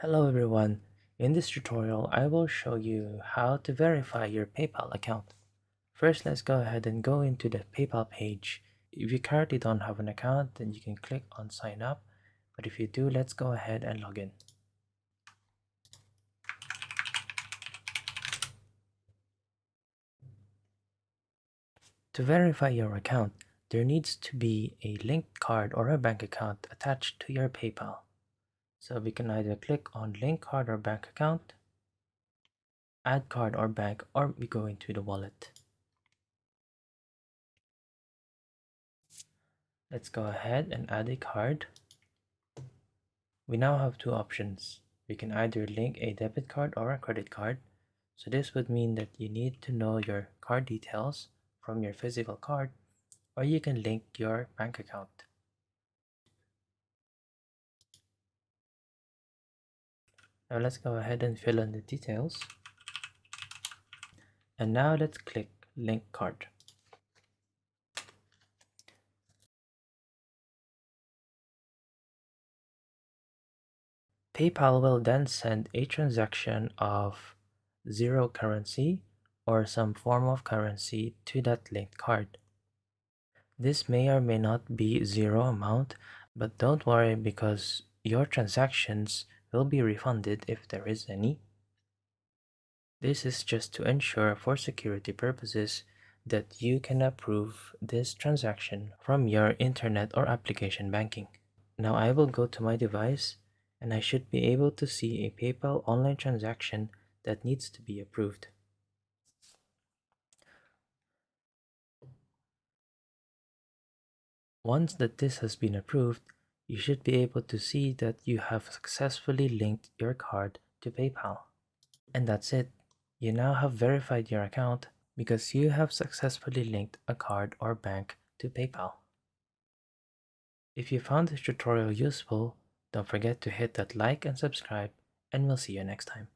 Hello everyone, in this tutorial I will show you how to verify your PayPal account. First, let's go ahead and go into the PayPal page. If you currently don't have an account, then you can click on sign up, but if you do, let's go ahead and log in. To verify your account, there needs to be a linked card or a bank account attached to your PayPal. So we can either click on link card or bank account, add card or bank, or we go into the wallet. Let's go ahead and add a card. We now have two options. We can either link a debit card or a credit card. So this would mean that you need to know your card details from your physical card, or you can link your bank account. Now let's go ahead and fill in the details. And now let's click link card. PayPal will then send a transaction of zero currency or some form of currency to that linked card. This may or may not be zero amount, but don't worry because your transactions will be refunded if there is any. This is just to ensure for security purposes that you can approve this transaction from your internet or application banking. Now I will go to my device and I should be able to see a PayPal online transaction that needs to be approved. Once that this has been approved, you should be able to see that you have successfully linked your card to PayPal. And that's it. You now have verified your account because you have successfully linked a card or bank to PayPal. If you found this tutorial useful, don't forget to hit that like and subscribe, and we'll see you next time.